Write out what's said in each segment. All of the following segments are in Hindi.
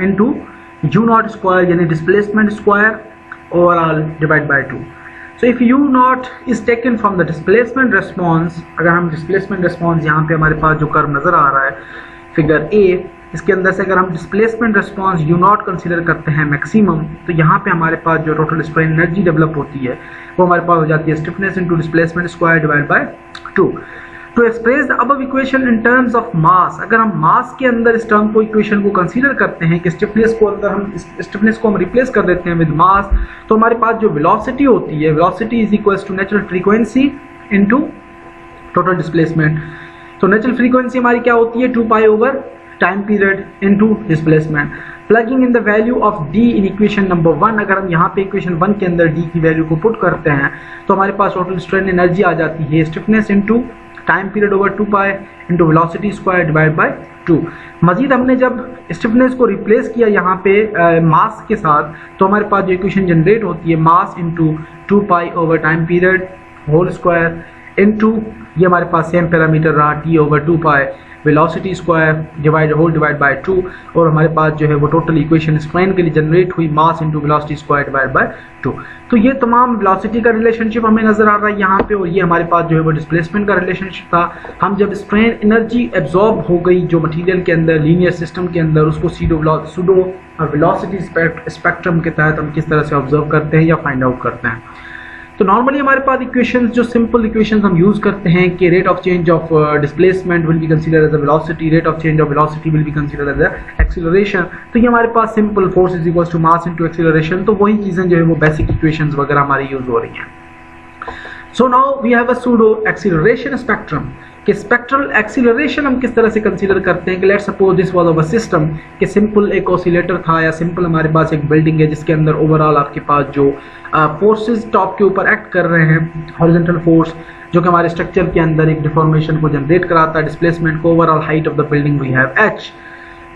इंटू यू नॉट स्क्वायर यानी displacement square overall divide by 2। So if you not is taken from the displacement response, अगर हम डिस्प्लेसमेंट रेस्पॉन्स यहाँ पे हमारे पास जो कर्व नजर आ रहा है फिगर ए, इसके अंदर से अगर हम displacement response you not consider करते हैं मैक्सिमम, तो यहाँ पे हमारे पास जो टोटल स्ट्रेन एनर्जी डेवलप होती है वो हमारे पास हो जाती है stiffness into displacement square divide by 2। To express the above equation in terms of mass, अगर हम मास के अंदर इस टर्म को इक्वेशन को कंसीडर करते हैं कि स्टिफनेस को हम रिप्लेस कर देते हैं विद मास, तो हमारे पास जो वेलोसिटी होती है, velocity is equals to natural frequency into total displacement. तो नेचुरल फ्रीक्वेंसी हमारी क्या होती है 2 pi over time period into displacement. Plugging in the value of d in equation number 1, अगर हम यहाँ पे इक्वेशन 1 के अंदर d की वैल्यू को पुट करते हैं तो हमारे पास टोटल स्ट्रेन एनर्जी आ जाती है stiffness into time period over 2 pi into velocity square divide by 2। मजीद हमने जब स्टिफनेस को रिप्लेस किया यहाँ पे मास के साथ, तो हमारे पास जो इक्वेशन जनरेट होती है mass into 2 pi over time period whole square into ये हमारे पास सेम पैरामीटर रहा t over 2 pi velocity square divide by 2, और हमारे पास जो है वो टोटल इक्वेशन स्ट्रेन के लिए जनरेट हुई mass into velocity square divide by 2। तो ये तमाम वेलोसिटी का रिलेशनशिप हमें नजर आ रहा है यहाँ पे, और ये हमारे पास जो है वो डिस्प्लेसमेंट का रिलेशनशिप था। हम जब स्ट्रेन एनर्जी एब्जॉर्ब हो गई जो मटेरियल के अंदर लीनियर सिस्टम के अंदर, उसको सूडो वेलोसिटी स्पेक्ट्रम के तहत हम किस तरह से ऑब्जर्व करते हैं या फाइंड आउट करते हैं। तो नॉर्मली हमारे पास इक्वेशंस जो सिंपल इक्वेशंस हम यूज करते हैं कि rate of change of displacement will be considered as a velocity, rate of change of velocity will be considered as a acceleration. तो ये हमारे पास simple force is equals to mass into acceleration, तो वही चीजें जो है वो बेसिक इक्वेशंस वगैरह हमारी यूज हो रही हैं। So now we have a pseudo acceleration spectrum, कि स्पेक्ट्रल एक्सीलरेशन हम किस तरह से कंसीडर करते हैं कि let's suppose this was of a system, कि सिंपल एक ऑसिलेटर था या सिंपल हमारे पास एक बिल्डिंग है जिसके अंदर ओवरऑल आपके पास जो फोर्सेस टॉप के ऊपर एक्ट कर रहे हैं, हॉरिजॉन्टल फोर्स जो कि हमारे स्ट्रक्चर के अंदर एक डिफॉर्मेशन को जनरेट कराता है, डिस्प्लेसमेंट को, overall height of the building we have h।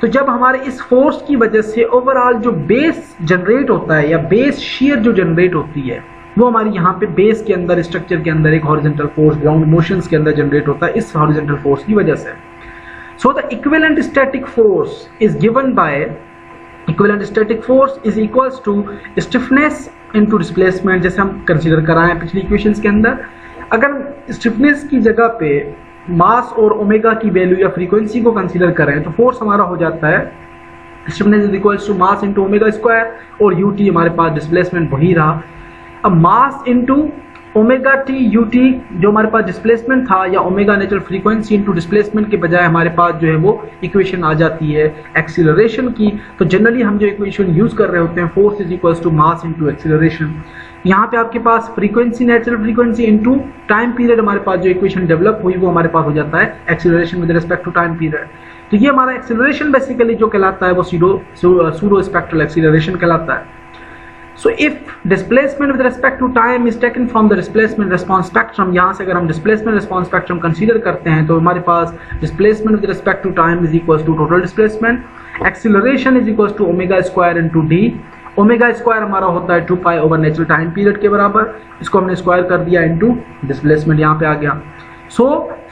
तो जब हमारे इस फोर्स की वजह से ओवरऑल जो बेस जनरेट होता है या बेस शियर जो जनरेट होती है वो हमारी यहाँ पे बेस के अंदर स्ट्रक्चर के अंदर एक हॉरिजॉन्टल फोर्स ग्राउंड मोशंस के अंदर जनरेट होता है इस हॉरिजॉन्टल फोर्स की वजह से। So the equivalent static force is given by equivalent static force is equals to stiffness into displacement, जैसे हम कंसीडर कराए पिछली इक्वेशंस के अंदर। अगर स्टिफनेस की जगह पे मास और ओमेगा की वैल्यू या फ्रीक्वेंसी को कंसीडर करें तो फोर्स हमारा हो जाता है stiffness is equals to mass into omega square, और यूटी हमारे पास डिस्प्लेसमेंट वही रहा। अब mass into omega t u t जो हमारे पास डिस्प्लेसमेंट था, या omega natural frequency into displacement के बजाय हमारे पास जो है वो इक्वेशन आ जाती है एक्सीलरेशन की। तो जनरली हम जो इक्वेशन यूज कर रहे होते हैं force is equals to mass into acceleration. यहाँ पे आपके पास frequency natural frequency into time period हमारे पास जो इक्वेशन डेवलप हुई वो हमारे पास हो जाता है acceleration with respect to time period. तो ये हमारा एक्सीलरेशन बेसिकली जो कहलाता है वो सूडो स्पेक्ट्रल एक्सीलरेशन कहलाता है। So if displacement with respect to time is taken from the displacement response spectrum, यहाँ से अगर हम displacement response spectrum consider करते हैं तो हमारे पास displacement with respect to time is equals to total displacement, acceleration is equals to omega square into d। Omega square हमारा होता है 2 pi over natural time period के बराबर, इसको हमने स्क्वायर कर दिया इनटू डिस्प्लेसमेंट यहाँ पे आ गया। So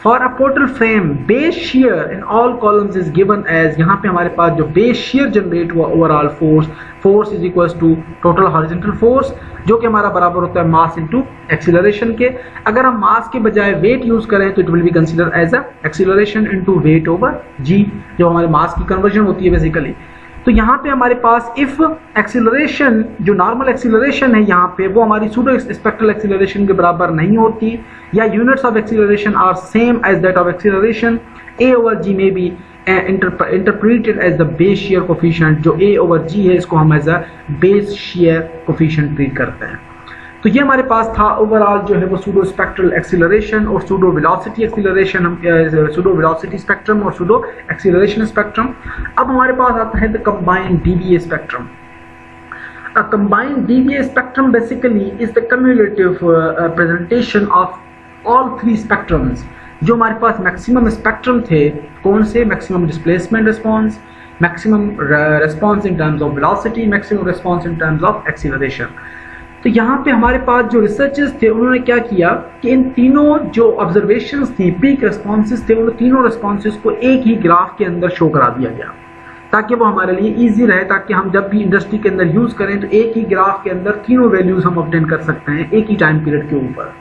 for a portal frame base shear in all columns is given as, यहाँ पे हमारे पास जो बेस शियर जनरेट हुआ overall force is equals to total horizontal force जो कि हमारा बराबर होता है मास इनटू एक्सीलरेशन के। अगर हम मास के बजाय वेट यूज करें तो it will be consider as a acceleration into weight over G, जो हमारे मास की कन्वर्जन होती है बेसिकली। तो यहाँ पे हमारे पास इफ एक्सीलरेशन जो नॉर्मल एक्सीलरेशन है यहाँ पे वो हमारी सूडो स्पेक्ट्रल एक्सीलरेशन के बराबर नहीं होती, या units of acceleration are same as that of acceleration, a over g may be interpreted as the base shear coefficient। जो a over g है इसको हम as a base shear coefficient treat करते हैं। तो ये हमारे पास था ओवरऑल जो है वो सूडो स्पेक्ट्रल एक्सीलरेशन और सूडो वेलोसिटी एक्सीलरेशन, हम सूडो वेलोसिटी स्पेक्ट्रम और सूडो एक्सीलरेशन स्पेक्ट्रम। अब हमारे पास आता है the combined DVA spectrum. A combined DVA spectrum basically is the cumulative presentation of all three spectrums। जो हमारे पास मैक्सिमम स्पेक्ट्रम थे कौन से, maximum displacement response, maximum response in terms of velocity, maximum response in terms of acceleration. तो यहाँ पे हमारे पास जो रिसर्चर्स थे उन्होंने क्या किया कि इन तीनों जो ऑब्जर्वेशंस थी, पीक रिस्पॉन्सेस थे, उन तीनों रिस्पॉन्सेस को एक ही ग्राफ के अंदर शो करा दिया गया ताकि वो हमारे लिए इजी रहे, ताकि हम जब भी इंडस्ट्री के अंदर यूज करें तो एक ही ग्राफ के अंदर तीनों वैल्यूज हम ऑब्टेन कर सकते हैं एक ही टाइम पीरियड के ऊपर।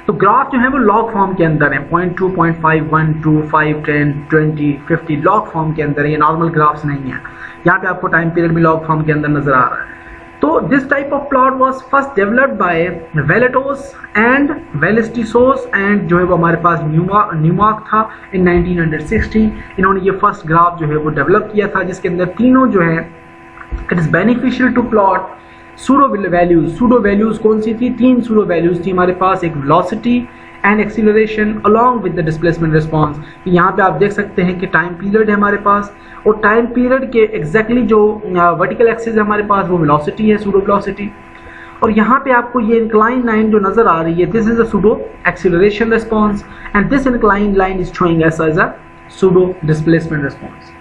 तो ग्राफ जो है वो लॉग फॉर्म के अंदर है, 0.2, 0.5, 1, 2, 5, 10, 20, 50 लॉग फॉर्म के अंदर है, ये नॉर्मल ग्राफ्स नहीं है। यहाँ पे आपको टाइम पीरियड भी लॉग फॉर्म के अंदर नजर आ रहा है। तो this type of plot was first developed by Veletsos and Velestisos and जो है वो हमारे पास न्यूमार्क था इन 1960। इन्होंने ये फर्स्ट ग्राफ जो है वो डेवलप किया था, जिसके अंदर तीनों जो है it is beneficial to plot pseudo values. Pseudo values कौन सी थी? 3 सूडो वैल्यूज थी हमारे पास, एक velocity and acceleration along with the displacement response. यहाँ पे आप देख सकते हैं कि टाइम पीरियड है हमारे पास, और टाइम पीरियड के एग्जैक्टली जो वर्टिकल एक्सिस है हमारे पास वो वेलोसिटी है, सूडो वेलोसिटी। और यहाँ पे आपको ये इंक्लाइन लाइन जो नजर आ रही है, this is a pseudo acceleration response and this incline line is showing as a pseudo displacement response.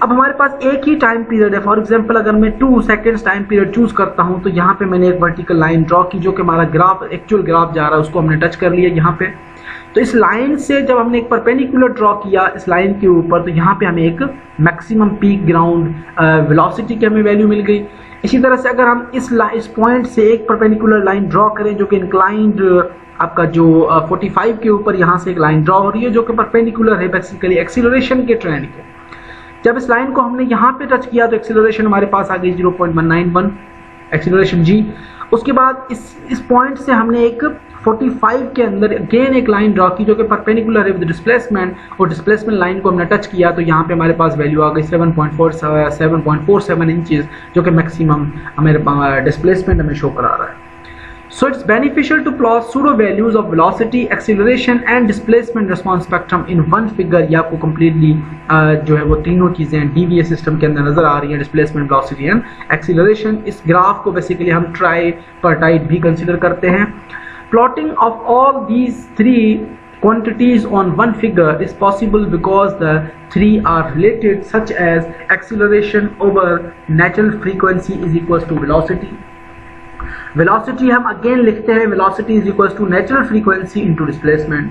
अब हमारे पास एक ही टाइम पीरियड है। फॉर एग्जांपल अगर मैं 2 सेकेंड्स टाइम पीरियड चूज करता हूं, तो यहाँ पे मैंने एक वर्टिकल लाइन ड्रॉ की, जो कि हमारा ग्राफ एक्चुअल ग्राफ जा रहा है उसको हमने टच कर लिया यहाँ पे। तो इस लाइन से जब हमने एक परपेंडिकुलर ड्रॉ किया इस लाइन के ऊपर, तो यहाँ पे हमें एक मैक्सिमम पीक ग्राउंड वेलोसिटी की हमें वैल्यू मिल गई। इसी तरह से अगर हम इस पॉइंट से एक परपेंडिकुलर लाइन ड्रॉ करें जो कि इंक्लाइंड आपका जो 45 के ऊपर यहाँ से एक लाइन ड्रॉ हो रही है जो कि परपेंडिकुलर है बेसिकली एक्सीलरेशन के ट्रेंड के। जब इस लाइन को हमने यहाँ पे टच किया तो एक्सीलरेशन हमारे पास आ गई 0.191 एक्सीलरेशन जी। उसके बाद इस पॉइंट से हमने एक 45 के अंदर अगेन एक लाइन ड्रॉ की जो कि परपेंडिकुलर है विद डिस्प्लेसमेंट, और डिस्प्लेसमेंट लाइन को हमने टच किया तो यहाँ पे हमारे पास वैल्यू आ गई 7.47 इंचेस, जो कि मैक्सिमम हमारे डिस्प्लेसमेंट हमें शो करा रहा है। So it's beneficial to plot pseudo values of velocity, acceleration and displacement response spectrum in one figure। ये आपको completely जो है वो तीनों चीजें DVA सिस्टम के अंदर नजर आ रही हैं, displacement, velocity and acceleration। इस ग्राफ को बेसिकली हम ट्राइपर्टाइट भी कंसिडर करते हैं। Plotting of all these 3 quantities on one figure is possible because the 3 are related, such as acceleration over natural frequency is equals to velocity। Velocity हम अगेन लिखते हैं velocity is equals to natural frequency into displacement.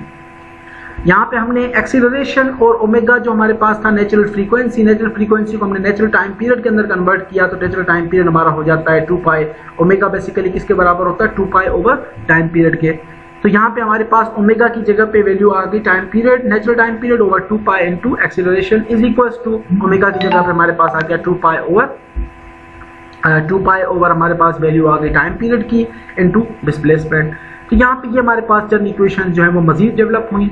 यहाँ पे हमने एक्सीलरेशन और ओमेगा जो हमारे पास था नेचुरल फ्रीक्वेंसी को हमने नेचुरल टाइम पीरियड के अंदर कन्वर्ट किया, तो नेचुरल टाइम पीरियड हमारा हो जाता है 2 पाई। ओमेगा बेसिकली किसके बराबर होता है? 2 पाई ओवर टाइम पीरियड के। तो यहाँ पे हमारे पास ओमेगा की जगह पे वैल्यू आ गई time period, natural time period over 2 pi into acceleration is equals to omega की जगह पे हमारे पास आ गया 2 पाई ओवर हमारे पास वैल्यू आ गई टाइम पीरियड की इनटू डिस्प्लेसमेंट। तो यहाँ पे ये हमारे पास चंद इक्वेशन जो है वो मजीद डेवलप हुई।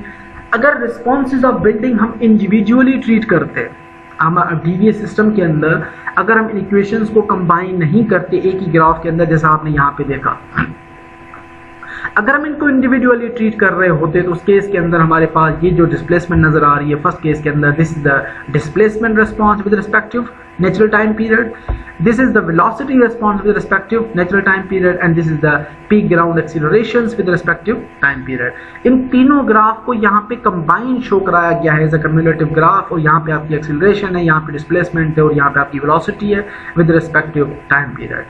अगर रिस्पॉन्सेज ऑफ बिल्डिंग हम इंडिविजुअली ट्रीट करते हैं हमारा डीवीए सिस्टम के अंदर, अगर हम इन इक्वेशंस को कंबाइन नहीं करते एक ही ग्राफ के अंदर जैसा आपने यहाँ पे देखा, अगर हम इनको इंडिविजुअली ट्रीट कर रहे होते तो उस केस के अंदर हमारे पास ये जो डिस्प्लेसमेंट नजर आ रही है फर्स्ट केस के अंदर, this is the displacement response with respective natural time period, this is the velocity response with respective natural time period, and this is the peak ground accelerations with respective time period। इन तीनों ग्राफ को यहाँ पे कंबाइन शो कराया गया है एज अ कम्युलेटिव ग्राफ, और यहाँ पे आपकी एक्सीलरेशन है, यहाँ पे डिस्प्लेसमेंट है, और यहाँ पे आपकी वेलोसिटी है with respective time period.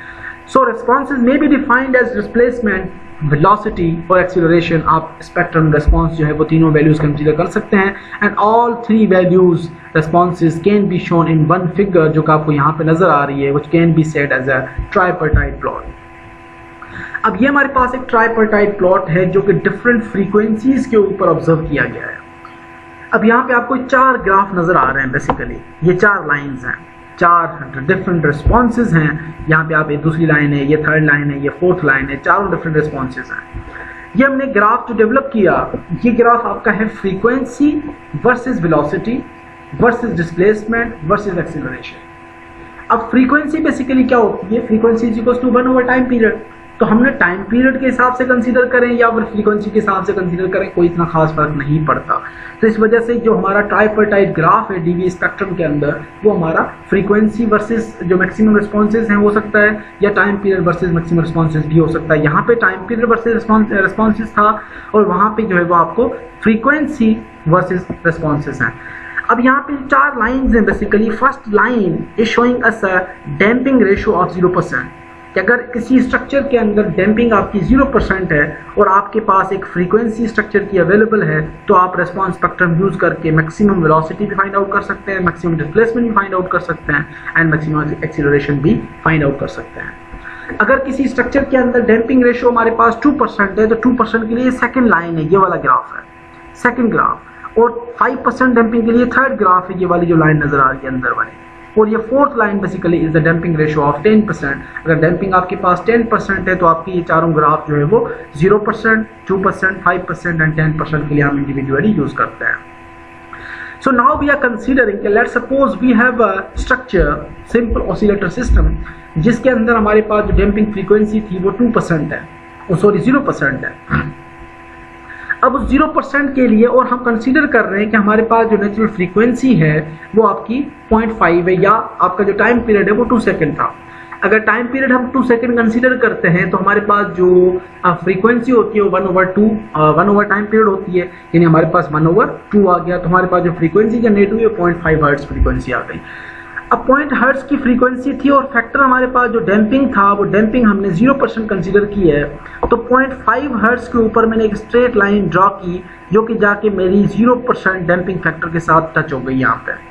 So responses may be defined as displacement, velocity और एक्सीलरेशन। आप स्पेक्ट्रम रिस्पॉन्स जो है वो तीनों वैल्यूज कंसीडर कर सकते हैं, and all 3 values responses can be shown in one figure जो कि आपको यहाँ पे नजर आ रही है, which can be said as a tripartite plot. अब ये हमारे पास एक ट्राइपर्टाइट प्लॉट है जो कि डिफरेंट फ्रीक्वेंसीज के ऊपर ऑब्जर्व किया गया है। अब यहाँ पे आपको 4 ग्राफ नजर आ रहे हैं, बेसिकली ये 4 लाइन्स हैं, 4 डिफरेंट रिस्पॉन्सेज हैं। यहाँ पे आप ये दूसरी लाइन है, ये थर्ड लाइन है, ये फोर्थ लाइन है, चारों डिफरेंट रिस्पॉन्सेज हैं। ये हमने ग्राफ जो डेवलप किया, ये ग्राफ आपका है frequency versus velocity versus displacement versus acceleration. अब फ्रीक्वेंसी बेसिकली क्या होती है? Frequency is equals to 1 over time period. तो हमने टाइम पीरियड के हिसाब से कंसीडर करें या फिर फ्रीक्वेंसी के हिसाब से कंसीडर करें, कोई इतना खास फर्क नहीं पड़ता। तो इस वजह से जो हमारा ट्राइपर्टाइट ग्राफ है डीवी स्पेक्ट्रम के अंदर, वो हमारा फ्रीक्वेंसी वर्सेस जो मैक्सिमम रिस्पॉन्सेज हैं हो सकता है, या time period versus maximum responses भी हो सकता है। यहाँ पे टाइम पीरियड वर्सेस रिस्पॉन्सेज था, और वहाँ पे जो है वो आपको फ्रीक्वेंसी वर्सेस रिस्पॉन्सेज हैं। अब यहाँ पे 4 लाइन्स हैं basically. First line is showing us a damping ratio of 0%। तो कि अगर किसी स्ट्रक्चर के अंदर डैम्पिंग आपकी 0% है और आपके पास एक फ्रीक्वेंसी स्ट्रक्चर की अवेलेबल है, तो आप रेस्पॉन्स स्पेक्ट्रम यूज करके मैक्सिमम वेलोसिटी भी फाइंड आउट कर सकते हैं, मैक्सिमम डिस्प्लेसमेंट भी फाइंड आउट कर सकते हैं एंड मैक्सिमम एक्सीलरेशन भी फाइंड आउट कर सकते हैं। अगर किसी स्ट्रक्चर के अंदर डैम्पिंग रेशियो हमारे पास 2% है, तो 2% के लिए सेकेंड लाइन है, ये वाला ग्राफ है सेकेंड ग्राफ, और 5% डैम्पिंग के लिए थर्ड ग्राफ है, ये वाली जो लाइन नजर आ रही है अंदर वाली, और ये fourth line basically is the damping ratio of 10%। अगर डैम्पिंग आपके पास 10% है तो आपकी ये चारों ग्राफ जो है वो 0%, 2%, 5% एंड 10% के लिए हम इंडिविजुअली यूज करते हैं। So now we are considering कि let's suppose we have a structure simple oscillator system जिसके अंदर हमारे पास जो डैम्पिंग फ्रीक्वेंसी थी वो 2% है, सॉरी 0% है। अब उस 0% के लिए और हम कंसीडर कर रहे हैं कि हमारे पास जो नेचुरल फ्रीक्वेंसी है वो आपकी 0.5 है, या आपका जो टाइम पीरियड है वो 2 सेकेंड था। अगर टाइम पीरियड हम 2 सेकेंड कंसीडर करते हैं तो हमारे पास जो फ्रीक्वेंसी होती है वो 1/2 1 ओवर टाइम पीरियड होती है, यानी हमारे पास 1/2 आ गया, तो हमारे पास जो फ्रीक्वेंसी जनरेट हुई है 0.5 हर्ट्ज फ्रीक्वेंसी आ गई। अब 0.5 हर्ट्ज की फ्रीक्वेंसी थी और फैक्टर हमारे पास जो डैम्पिंग था वो डैम्पिंग हमने 0% कंसीडर की है, तो 0.5 हर्ट्ज के ऊपर मैंने एक स्ट्रेट लाइन ड्रॉ की जो कि जाके मेरी 0% डैम्पिंग फैक्टर के साथ टच हो गई यहाँ पे।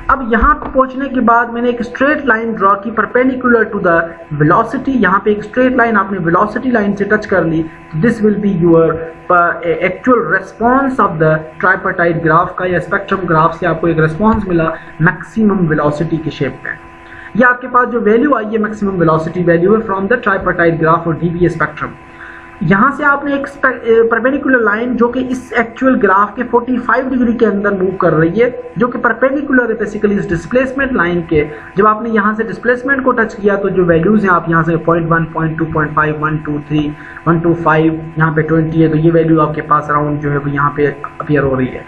अब यहाँ पे पहुंचने के बाद मैंने एक स्ट्रेट लाइन ड्रॉ की परपेंडिकुलर टू द वेलोसिटी, यहाँ पे एक स्ट्रेट लाइन आपने वेलोसिटी लाइन से टच कर ली, this will be your actual response of the tripartite graph का, या स्पेक्ट्रम ग्राफ से आपको एक रेस्पॉन्स मिला मैक्सिमम वेलोसिटी के शेप में। ये आपके पास जो वैल्यू आई है मैक्सिमम वेलोसिटी वैल्यू है फ्रॉम द ट्राइपार्टाइट ग्राफ और डीवीए स्पेक्ट्रम। यहाँ से आपने एक परपेंडिकुलर लाइन जो कि इस एक्चुअल ग्राफ के 45 डिग्री के अंदर मूव कर रही है, जो कि परपेंडिकुलर है बेसिकली इस डिस्प्लेसमेंट लाइन के। जब आपने यहाँ से डिस्प्लेसमेंट को टच किया तो जो वैल्यूज हैं आप यहाँ से 0.1, 0.2, 0.5, 1, 2, 3, 1, 2, 5, यहाँ पे 20 है, तो ये वैल्यू आपके पास अराउंड जो है वो यहाँ पे अपीयर हो रही है।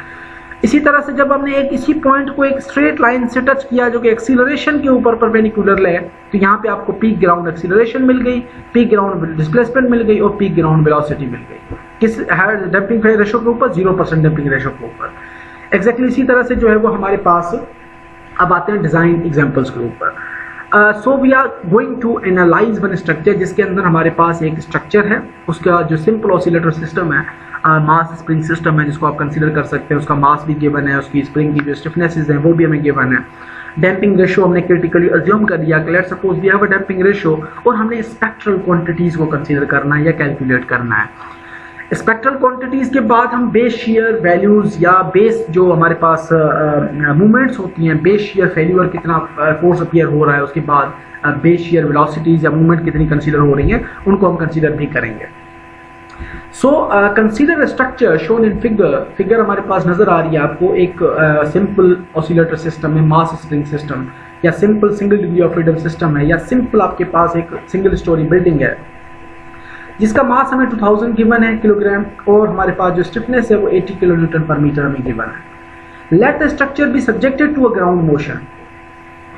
इसी तरह से जब हमने एक इसी पॉइंट को एक स्ट्रेट लाइन से टच किया जो कि एक्सीलरेशन के ऊपर परपेंडिकुलर है, तो यहाँ पे आपको पीक ग्राउंड एक्सीलरेशन मिल गई, पीक ग्राउंड डिस्प्लेसमेंट मिल गई और पीक ग्राउंड वेलोसिटी मिल गई। किस डैम्पिंग रेशियो के ऊपर? 0% डैम्पिंग रेशियो के ऊपर। एग्जैक्टली इसी तरह से जो है वो हमारे पास अब आते हैं डिजाइन एग्जाम्पल्स के ऊपर। So we are going to analyse one structure जिसके अंदर हमारे पास एक स्ट्रक्चर है, उसका जो सिंपल ऑसिलेटर सिस्टम है, मास स्प्रिंग सिस्टम है जिसको आप कंसीडर कर सकते हैं, उसका मास भी गिवन है, उसकी स्प्रिंग की जो स्टिफनेसेस हैं वो भी हमें गिवन है। डैम्पिंग रेशियो हमने क्रिटिकली अज्यूम कर लिया कि let's suppose we have a damping ratio, और हमने स्पेक्ट्रल क्वांटिटीज को कंसीडर करना है या कैलकुलेट करना है। स्पेक्ट्रल क्वांटिटीज के बाद हम बेस शेयर वैल्यूज या बेस जो हमारे पास मूवमेंट्स होती हैं, बेस शेयर फेल्यूर कितना फोर्स अपीयर हो रहा है, उसके बाद बेस शेयर वेलोसिटीज या मूवमेंट कितनी कंसीडर हो रही हैं, उनको हम कंसीडर भी करेंगे। So consider structure shown in figure हमारे पास नजर आ रही है आपको, एक सिंपल ऑसिलेटर सिस्टम है, मास स्प्रिंग सिस्टम, या simple single degree of freedom system है, या सिंपल आपके पास एक सिंगल स्टोरी बिल्डिंग है जिसका मास हमें 2000 गिवन है किलोग्राम, और हमारे पास जो स्टिफनेस है वो 80 किलो न्यूटन पर मीटर हमें गिवन है। Let the structure be subjected to a ground motion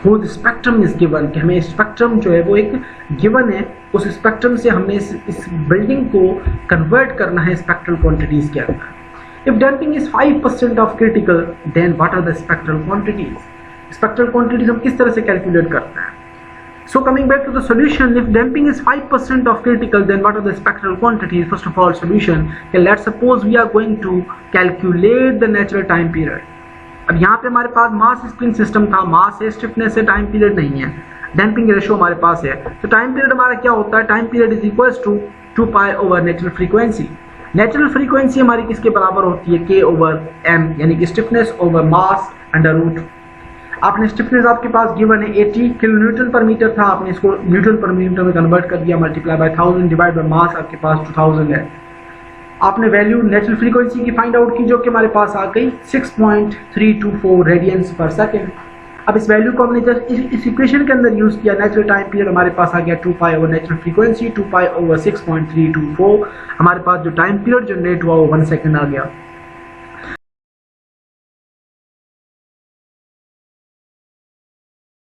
whose spectrum is given, कि हमें स्पेक्ट्रम जो है वो एक गिवन है, उस स्पेक्ट्रम से हमने इस बिल्डिंग को कन्वर्ट करना है स्पेक्ट्रल क्वांटिटीज के अंदर। If damping is 5% of critical then what are the spectral quantities. Spectral quantities हम किस तरह से कैलकुलेट करते हैं? So coming back to the solution, if damping is 5% of critical, then what are the spectral quantities? First of all, solution. Okay, let's suppose we are going to calculate the natural time period. अब यहाँ पे हमारे पास मास स्प्रिंग सिस्टम था, मास है, स्टिफनेस है, टाइम पीरियड नहीं है, डैम्पिंग रेशियो हमारे पास है, तो टाइम पीरियड हमारा क्या होता है? Time period is equals to 2 pi over natural frequency. Natural frequency हमारी किसके बराबर होती है? K ओवर M, यानी कि स्टिफनेस ओवर मास अंडर रूट। आपने स्टिफनेस आपके पास गिवन है 80 किलो न्यूटन पर मीटर था, आपने इसको न्यूटन पर मीटर में कन्वर्ट कर दिया, multiply by 1000 divide by mass आपके पास 2000 है। आपने वैल्यू नेचुरल फ्रीक्वेंसी की फाइंड आउट की जो कि हमारे पास आ गई 6.324 रेडियंस पर सेकेंड। अब इस वैल्यू को हमने जस्ट इस इक्वेशन के अंदर यूज किया, नेचुरल टाइम पीरियड हमारे पास आ गया 2 pi over natural frequency 2 pi over 6.324, हमारे पास जो टाइम पीरियड जनरेट हुआ वो 1 सेकेंड आ गया।